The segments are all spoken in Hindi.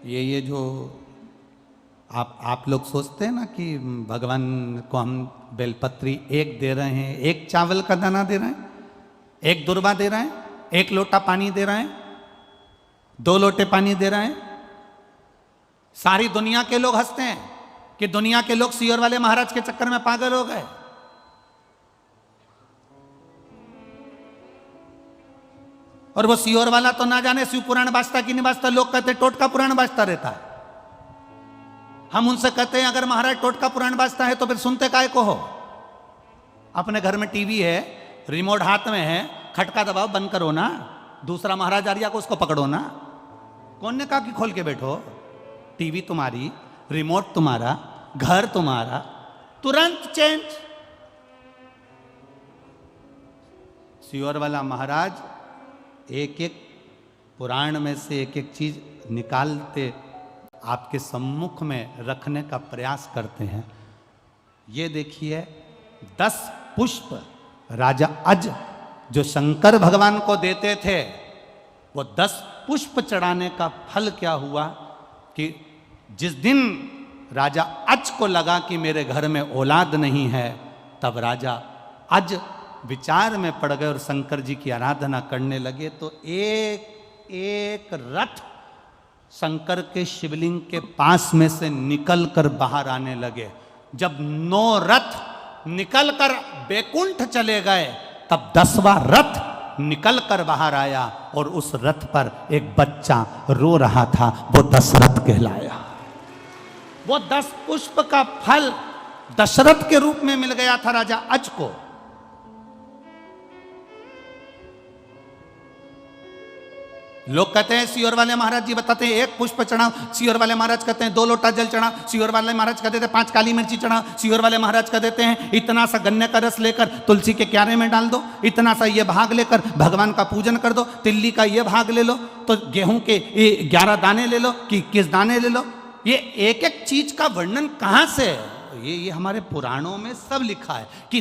ये जो आप लोग सोचते हैं ना कि भगवान को हम बेलपत्री एक दे रहे हैं, एक चावल का दाना दे रहे हैं, एक दुर्वा दे रहे हैं, एक लोटा पानी दे रहे हैं, 2 लोटे पानी दे रहे हैं। सारी दुनिया के लोग हंसते हैं कि दुनिया के लोग सीहोर वाले महाराज के चक्कर में पागल हो गए। और वो सीहोर वाला तो ना जाने शिव पुराण बाजता कि नहीं बाजता, लोग कहते टोटका पुराण बाजता रहता है। हम उनसे कहते हैं अगर महाराज टोटका पुराण बाजता है तो फिर सुनते काहे को हो? अपने घर में टीवी है, रिमोट हाथ में है, खटका दबाओ, बंद करो ना। दूसरा महाराज आर्या को उसको पकड़ो ना। कौन ने कहा कि खोल के बैठो? टीवी तुम्हारी, रिमोट तुम्हारा, घर तुम्हारा, तुरंत चेंज। सीहोर वाला महाराज एक एक पुराण में से एक एक चीज निकालते आपके सम्मुख में रखने का प्रयास करते हैं। ये देखिए 10 पुष्प राजा अज जो शंकर भगवान को देते थे, वो 10 पुष्प चढ़ाने का फल क्या हुआ कि जिस दिन राजा अज को लगा कि मेरे घर में औलाद नहीं है, तब राजा अज विचार में पड़ गए और शंकर जी की आराधना करने लगे। तो एक एक रथ शंकर के शिवलिंग के पास में से निकल कर बाहर आने लगे। जब 9 रथ निकल कर बैकुंठ चले गए, तब 10वां रथ निकल कर बाहर आया और उस रथ पर एक बच्चा रो रहा था, वो दशरथ कहलाया। वो 10 पुष्प का फल दशरथ के रूप में मिल गया था राजा अज को। लोग कहते हैं सीहोर वाले महाराज जी बताते हैं 1 पुष्प चढ़ाओ, सीहोर वाले महाराज कहते हैं 2 लोटा जल चढ़ाओ, सीहोर वाले महाराज कहते हैं 5 काली मिर्ची चढ़ाओ, सीहोर वाले महाराज कह देते हैं इतना सा गन्ने का रस लेकर तुलसी के क्यारे में डाल दो, इतना सा ये भाग लेकर भगवान का पूजन कर दो, तिल्ली का ये भाग ले लो, तो गेहूं के 11 दाने ले लो कि 21 दाने ले लो। ये एक एक चीज का वर्णन कहां से? ये हमारे पुराणों में सब लिखा है कि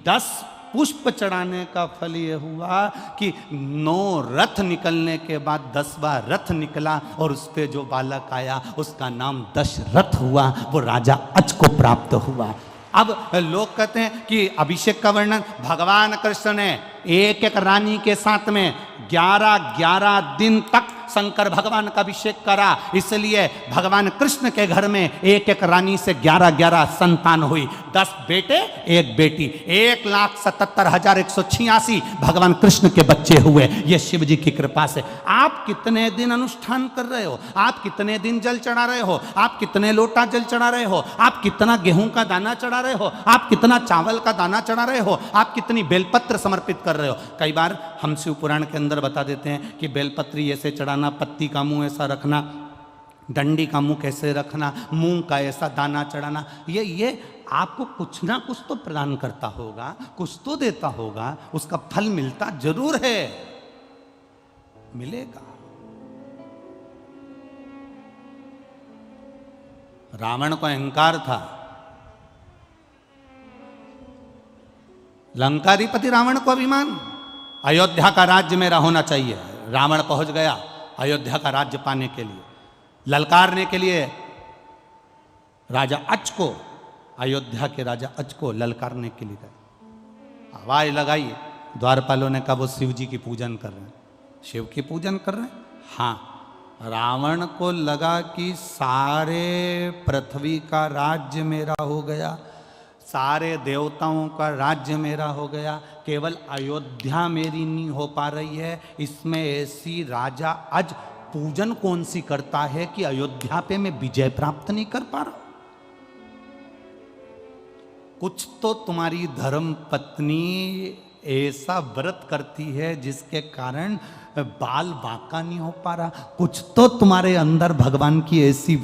10 पुष्प चढ़ाने का फल ये हुआ कि 9 रथ निकलने के बाद 10वां रथ निकला और उस पे जो बालक आया उसका नाम दशरथ हुआ, वो राजा अज को प्राप्त हुआ। अब लोग कहते हैं कि अभिषेक का वर्णन भगवान कृष्ण ने एक एक रानी के साथ में 11 दिन तक शंकर भगवान का अभिषेक करा, इसलिए भगवान कृष्ण के घर में एक एक रानी से 11 संतान हुई। 10 बेटे 1 बेटी, 1,77,186 भगवान कृष्ण के बच्चे हुए। ये शिव जी की कृपा से। आप कितने दिन अनुष्ठान कर रहे हो? आप कितने दिन जल चढ़ा रहे हो? आप कितने लोटा जल चढ़ा रहे हो? आप कितना गेहूं का दाना चढ़ा रहे हो? आप कितना चावल का दाना चढ़ा रहे हो? आप कितनी बेलपत्र समर्पित कर रहे हो? कई बार हम शिव पुराण के अंदर बता देते हैं कि बेलपत्री ऐसे चढ़ाना, पत्ती का मुंह ऐसा रखना, डंडी का मुंह कैसे रखना, मूंग का ऐसा दाना चढ़ाना। ये आपको कुछ ना कुछ तो प्रदान करता होगा, कुछ तो देता होगा, उसका फल मिलता जरूर है, मिलेगा। रावण को अहंकार था, लंकाधिपति रावण को अभिमान, अयोध्या का राज्य मेरा होना चाहिए। रावण पहुंच गया अयोध्या का राज्य पाने के लिए, ललकारने के लिए राजा अज को, अयोध्या के राजा अज को ललकारने के लिए गए। आवाज लगाई, द्वारपालों ने कहा वो शिव जी की पूजन कर रहे हैं। शिव की पूजन कर रहे हैं? हाँ। रावण को लगा कि सारे पृथ्वी का राज्य मेरा हो गया, सारे देवताओं का राज्य मेरा हो गया, केवल अयोध्या मेरी नहीं हो पा रही है। इसमें ऐसी राजा अज पूजन कौन सी करता है कि अयोध्या पे मैं विजय प्राप्त नहीं कर पा रहा? कुछ तो तुम्हारी धर्म पत्नी ऐसा व्रत करती है जिसके कारण बाल बांका नहीं हो पा रहा। कुछ तो तुम्हारे अंदर भगवान की ऐसी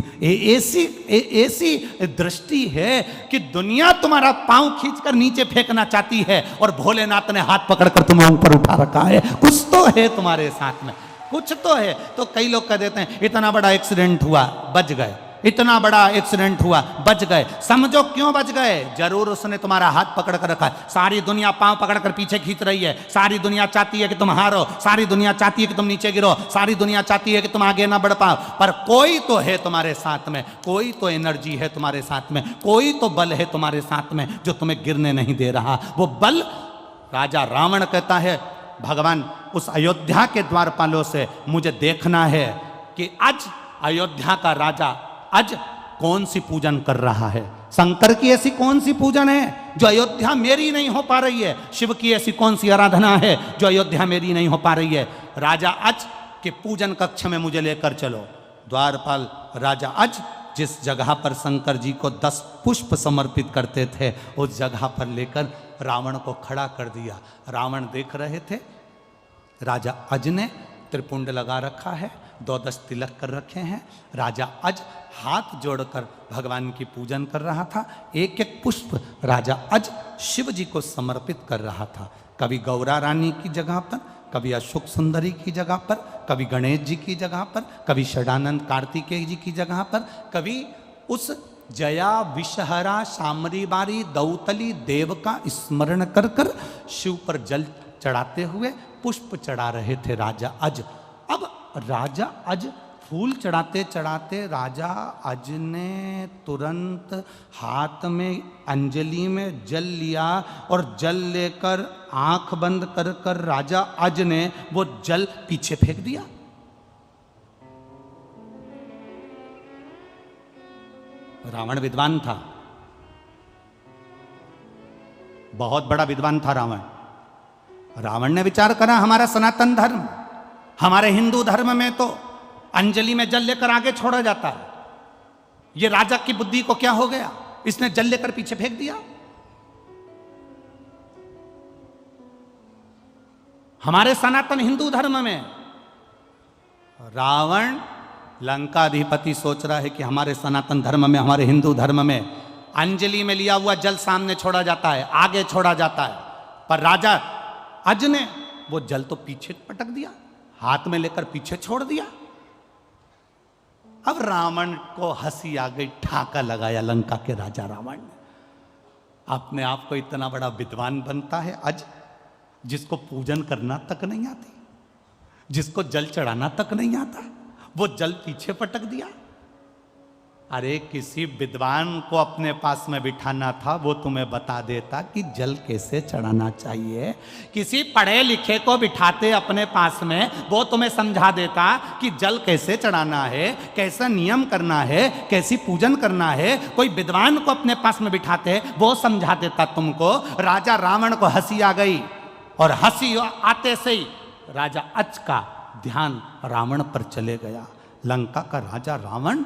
दृष्टि है कि दुनिया तुम्हारा पांव खींचकर नीचे फेंकना चाहती है और भोलेनाथ ने हाथ पकड़कर तुम्हें ऊपर उठा रखा है। कुछ तो है तुम्हारे साथ में, कुछ तो है। तो कई लोग कह देते हैं इतना बड़ा एक्सीडेंट हुआ बच गए, इतना बड़ा एक्सीडेंट हुआ, बच गए। समझो क्यों बच गए? जरूर उसने तुम्हारा हाथ पकड़ कर रखा है। सारी दुनिया पांव पकड़ कर पीछे खींच रही है, सारी दुनिया चाहती है कि तुम हारो, सारी दुनिया चाहती है कि तुम नीचे गिरो, सारी दुनिया चाहती है कि तुम आगे ना बढ़ पाओ, पर कोई तो है तुम्हारे साथ में, कोई तो एनर्जी है तुम्हारे साथ में, कोई तो बल है तुम्हारे साथ में जो तुम्हें गिरने नहीं दे रहा। वो बल राजा रावण कहता है, भगवान उस अयोध्या के द्वारपालों से मुझे देखना है कि आज अयोध्या का राजा आज कौन सी पूजन कर रहा है। शंकर की ऐसी कौन सी पूजन है जो अयोध्या मेरी नहीं हो पा रही है? शिव की ऐसी कौन सी आराधना है जो अयोध्या मेरी नहीं हो पा रही है? राजा आज के पूजन कक्ष में मुझे लेकर चलो। द्वारपाल राजा आज जिस जगह पर शंकर जी को 10 पुष्प समर्पित करते थे उस जगह पर लेकर रावण को खड़ा कर दिया। रावण देख रहे थे, राजा अज ने त्रिपुंड लगा रखा है, 12 तिलक कर रखे हैं। राजा अज हाथ जोड़कर भगवान की पूजन कर रहा था। एक एक पुष्प राजा अज शिव जी को समर्पित कर रहा था। कभी गौरा रानी की जगह पर, कभी अशोक सुंदरी की जगह पर, कभी गणेश जी की जगह पर, कभी षडानंद कार्तिकेय जी की जगह पर, कभी उस जया विषहरा शामरी बारी दौतली देव का स्मरण कर कर शिव पर जल चढ़ाते हुए पुष्प चढ़ा रहे थे राजा अज। अब राजा अज फूल चढ़ाते चढ़ाते राजा अज ने तुरंत हाथ में अंजलि में जल लिया और जल लेकर आंख बंद कर कर राजा अज ने वो जल पीछे फेंक दिया। रावण विद्वान था, बहुत बड़ा विद्वान था रावण। रावण ने विचार करा, हमारा सनातन धर्म, हमारे हिंदू धर्म में तो अंजलि में जल लेकर आगे छोड़ा जाता है। ये राजा की बुद्धि को क्या हो गया, इसने जल लेकर पीछे फेंक दिया। हमारे सनातन हिंदू धर्म में रावण लंकाधिपति सोच रहा है कि हमारे सनातन धर्म में, हमारे हिंदू धर्म में अंजलि में लिया हुआ जल सामने छोड़ा जाता है, आगे छोड़ा जाता है, पर राजा अज ने वो जल तो पीछे पटक दिया, हाथ में लेकर पीछे छोड़ दिया। अब रावण को हंसी आ गई, ठाका लगाया लंका के राजा रावण ने। अपने आप को इतना बड़ा विद्वान बनता है अज, जिसको पूजन करना तक नहीं आती, जिसको जल चढ़ाना तक नहीं आता, वो जल पीछे पटक दिया। अरे किसी विद्वान को अपने पास में बिठाना था, वो तुम्हें बता देता कि जल कैसे चढ़ाना चाहिए। किसी पढ़े लिखे को बिठाते अपने पास में, वो तुम्हें समझा देता कि जल कैसे चढ़ाना है, कैसा नियम करना है, कैसी पूजन करना है। कोई विद्वान को अपने पास में बिठाते, वो समझा देता तुमको। राजा रावण को हंसी आ गई और हंसी आते से ही राजा अज का ध्यान रावण पर चले गया। लंका का राजा रावण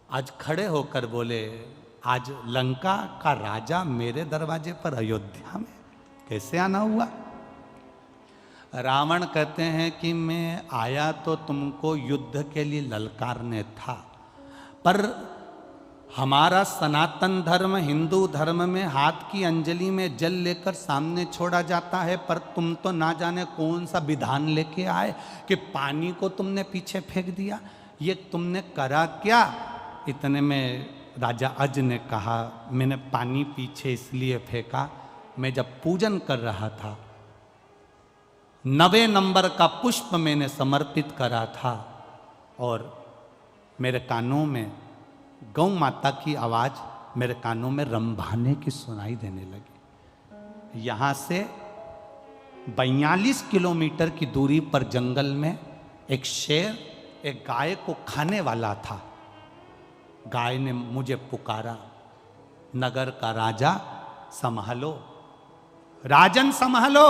आज खड़े होकर बोले, आज लंका का राजा मेरे दरवाजे पर अयोध्या में कैसे आना हुआ? रावण कहते हैं कि मैं आया तो तुमको युद्ध के लिए ललकारने था, पर हमारा सनातन धर्म हिंदू धर्म में हाथ की अंजलि में जल लेकर सामने छोड़ा जाता है, पर तुम तो ना जाने कौन सा विधान लेके आए कि पानी को तुमने पीछे फेंक दिया। ये तुमने करा क्या? इतने में राजा अज ने कहा, मैंने पानी पीछे इसलिए फेंका, मैं जब पूजन कर रहा था 9वें नंबर का पुष्प मैंने समर्पित करा था और मेरे कानों में गौ माता की आवाज़ मेरे कानों में रंभाने की सुनाई देने लगी। यहाँ से 42 किलोमीटर की दूरी पर जंगल में एक शेर एक गाय को खाने वाला था। गाय ने मुझे पुकारा, नगर का राजा संभालो, राजन संभालो।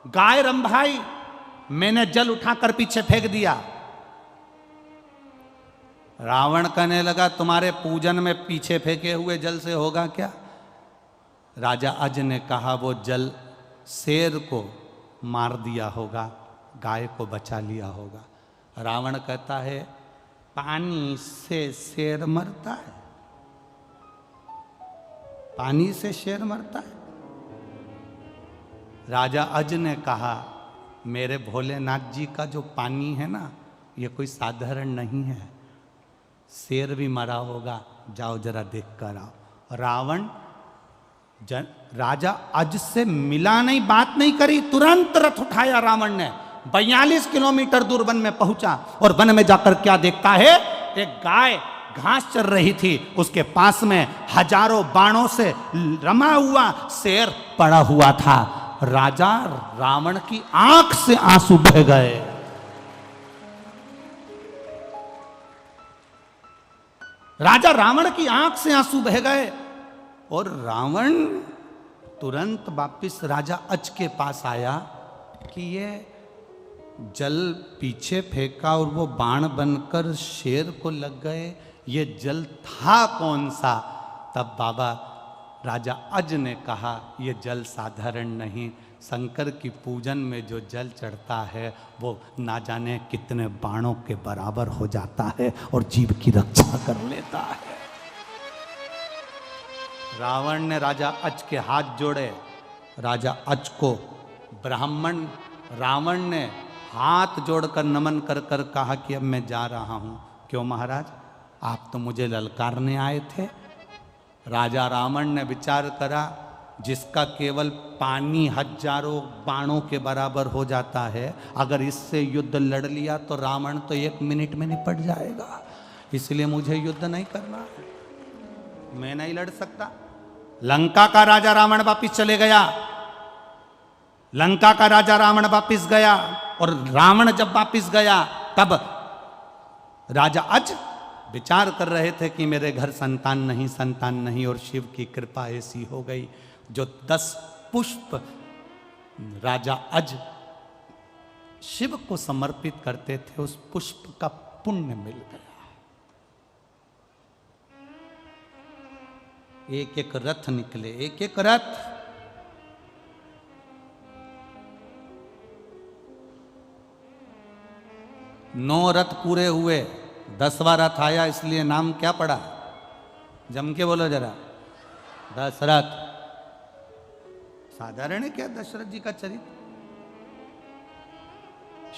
गाय रंभाई, मैंने जल उठाकर पीछे फेंक दिया। रावण कहने लगा, तुम्हारे पूजन में पीछे फेंके हुए जल से होगा क्या? राजा अज ने कहा, वो जल शेर को मार दिया होगा, गाय को बचा लिया होगा। रावण कहता है, पानी से शेर मरता है? पानी से शेर मरता है? राजा अज ने कहा, मेरे भोलेनाथ जी का जो पानी है ना, ये कोई साधारण नहीं है। शेर भी मरा होगा, जाओ जरा देख कर आओ। रावण राजा अज से मिला नहीं, बात नहीं करी, तुरंत रथ उठाया रावण ने, 42 किलोमीटर दूर वन में पहुंचा और वन में जाकर क्या देखता है, एक गाय घास चर रही थी, उसके पास में हजारों बाणों से रमा हुआ शेर पड़ा हुआ था। राजा रावण की आंख से आंसू बह गए। राजा रावण की आंख से आंसू बह गए और रावण तुरंत वापिस राजा अज के पास आया कि ये जल पीछे फेंका और वो बाण बनकर शेर को लग गए, ये जल था कौन सा? तब बाबा राजा अज ने कहा, ये जल साधारण नहीं, शंकर की पूजन में जो जल चढ़ता है वो ना जाने कितने बाणों के बराबर हो जाता है और जीव की रक्षा कर लेता है। रावण ने राजा अज के हाथ जोड़े, राजा अज को ब्राह्मण रावण ने हाथ जोड़कर नमन कर कर कहा कि अब मैं जा रहा हूं। क्यों महाराज, आप तो मुझे ललकारने आए थे। राजा रावण ने विचार करा, जिसका केवल पानी हजारों बाणों के बराबर हो जाता है, अगर इससे युद्ध लड़ लिया तो रावण तो 1 मिनट में निपट जाएगा, इसलिए मुझे युद्ध नहीं करना है, मैं नहीं लड़ सकता। लंका का राजा रावण वापिस चले गया, लंका का राजा रावण वापिस गया और रावण जब वापिस गया तब राजा अज विचार कर रहे थे कि मेरे घर संतान नहीं और शिव की कृपा ऐसी हो गई, जो 10 पुष्प राजा अज शिव को समर्पित करते थे, उस पुष्प का पुण्य मिल गया। एक एक रथ निकले, एक एक रथ। नौ रथ पूरे हुए, 10वां रथ आया, इसलिए नाम क्या पड़ा? जम के बोलो जरा, दशरथ। साधारण है क्या दशरथ जी का चरित्र?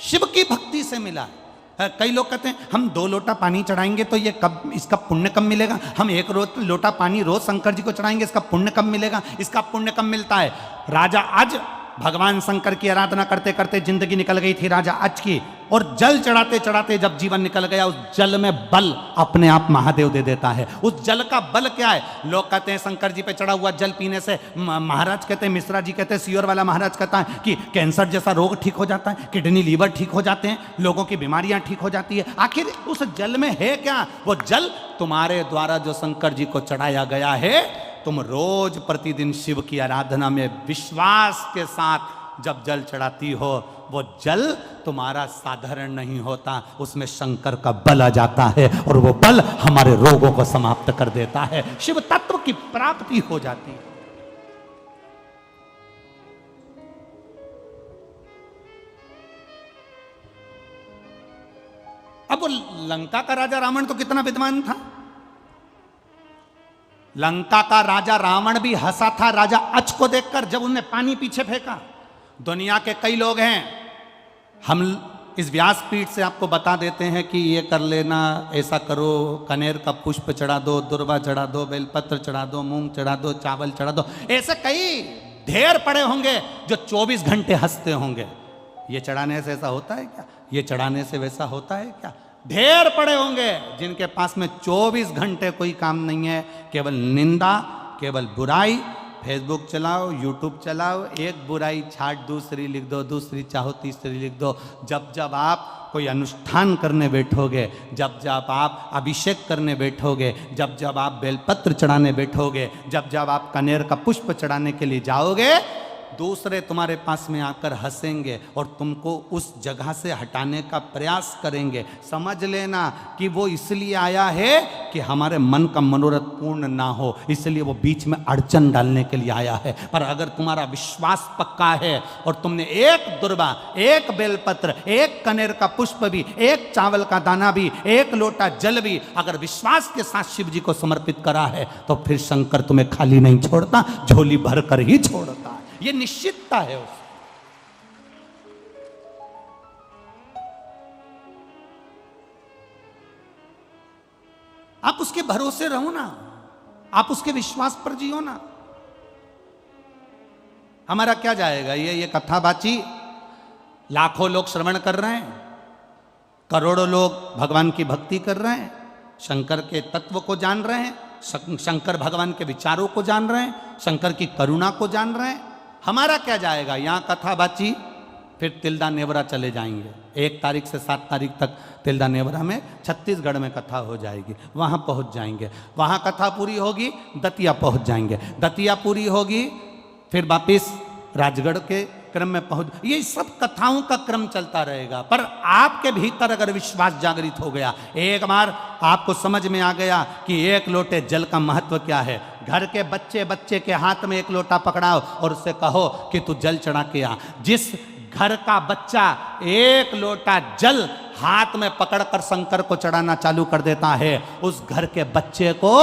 शिव की भक्ति से मिला। कई लोग कहते हैं हम 2 लोटा पानी चढ़ाएंगे तो ये कब, इसका पुण्य कब मिलेगा? हम 1 लोटा पानी रोज शंकर जी को चढ़ाएंगे, इसका पुण्य कब मिलेगा? इसका पुण्य कब मिलता है? राजा अज भगवान शंकर की आराधना करते करते जिंदगी निकल गई थी राजा अज की, और जल चढ़ाते चढ़ाते जब जीवन निकल गया, उस जल में बल अपने आप महादेव दे देता है। उस जल का बल क्या है? लोग कहते हैं शंकर जी पे चढ़ा हुआ जल पीने से, महाराज कहते हैं, मिश्रा जी कहते हैं, सियोर वाला महाराज कहता है कि कैंसर जैसा रोग ठीक हो जाता है, किडनी लीवर ठीक हो जाते हैं, लोगों की बीमारियां ठीक हो जाती है। आखिर उस जल में है क्या? वो जल तुम्हारे द्वारा जो शंकर जी को चढ़ाया गया है, तुम रोज प्रतिदिन शिव की आराधना में विश्वास के साथ जब जल चढ़ाती हो, वो जल तुम्हारा साधारण नहीं होता, उसमें शंकर का बल आ जाता है और वो बल हमारे रोगों को समाप्त कर देता है, शिव तत्व की प्राप्ति हो जाती है। अब वो लंका का राजा रावण तो कितना विद्वान था। लंका का राजा रावण भी हंसा था राजा अच को देखकर जब उन्हें पानी पीछे फेंका। दुनिया के कई लोग हैं, हम इस व्यासपीठ से आपको बता देते हैं कि ये कर लेना, ऐसा करो, कनेर का पुष्प चढ़ा दो, दुर्वा चढ़ा दो, बेलपत्र चढ़ा दो, मूंग चढ़ा दो, चावल चढ़ा दो, ऐसे कई ढेर पड़े होंगे जो 24 घंटे हंसते होंगे। ये चढ़ाने से ऐसा होता है क्या? ये चढ़ाने से वैसा होता है क्या? ढेर पड़े होंगे जिनके पास में 24 घंटे कोई काम नहीं है, केवल निंदा, केवल बुराई। फेसबुक चलाओ, यूट्यूब चलाओ, एक बुराई छाट दूसरी लिख दो, दूसरी चाहो तीसरी लिख दो। जब जब आप कोई अनुष्ठान करने बैठोगे, जब जब आप अभिषेक करने बैठोगे, जब जब आप बेलपत्र चढ़ाने बैठोगे, जब जब आप कनेर का पुष्प चढ़ाने के लिए जाओगे, दूसरे तुम्हारे पास में आकर हंसेंगे और तुमको उस जगह से हटाने का प्रयास करेंगे। समझ लेना कि वो इसलिए आया है कि हमारे मन का मनोरथ पूर्ण ना हो, इसलिए वो बीच में अड़चन डालने के लिए आया है। पर अगर तुम्हारा विश्वास पक्का है और तुमने एक दुर्वा, एक बेलपत्र, एक कनेर का पुष्प भी, एक चावल का दाना भी, एक लोटा जल भी अगर विश्वास के साथ शिव जी को समर्पित करा है, तो फिर शंकर तुम्हें खाली नहीं छोड़ता, झोली भर कर ही छोड़ता है। ये निश्चितता है उसकी। आप उसके भरोसे रहो ना, आप उसके विश्वास पर जियो ना। हमारा क्या जाएगा, ये कथा बाची लाखों लोग श्रवण कर रहे हैं, करोड़ों लोग भगवान की भक्ति कर रहे हैं, शंकर के तत्व को जान रहे हैं, शंकर भगवान के विचारों को जान रहे हैं, शंकर की करुणा को जान रहे हैं। हमारा क्या जाएगा, यहां कथा बाची, फिर तिल्दा नेवरा चले जाएंगे। 1 तारीख से 7 तारीख तक तिल्दा नेवरा में छत्तीसगढ़ में कथा हो जाएगी, वहां पहुंच जाएंगे। वहां कथा पूरी होगी, दतिया पहुंच जाएंगे, दतिया पूरी होगी, फिर वापिस राजगढ़ के क्रम में पहुंच। ये सब कथाओं का क्रम चलता रहेगा। पर आपके भीतर अगर विश्वास जागृत हो गया, एक बार आपको समझ में आ गया कि 1 लोटे जल का महत्व क्या है, घर के बच्चे के हाथ में 1 लोटा पकड़ाओ और उससे कहो कि तू जल चढ़ा के आ। जिस घर का बच्चा 1 लोटा जल हाथ में पकड़कर शंकर को चढ़ाना चालू कर देता है, उस घर के बच्चे को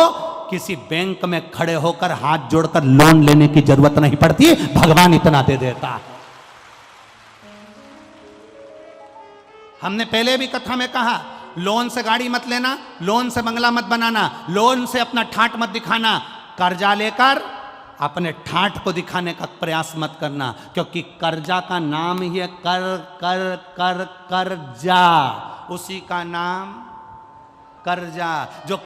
किसी बैंक में खड़े होकर हाथ जोड़कर लोन लेने की जरूरत नहीं पड़ती, भगवान इतना दे देता। हमने पहले भी कथा में कहा, लोन से गाड़ी मत लेना, लोन से बंगला मत बनाना, लोन से अपना ठाठ मत दिखाना, कर्जा लेकर अपने ठाठ को दिखाने का प्रयास मत करना, क्योंकि कर्जा का नाम ही है कर कर कर कर्जा, उसी का नाम कर्जा। जो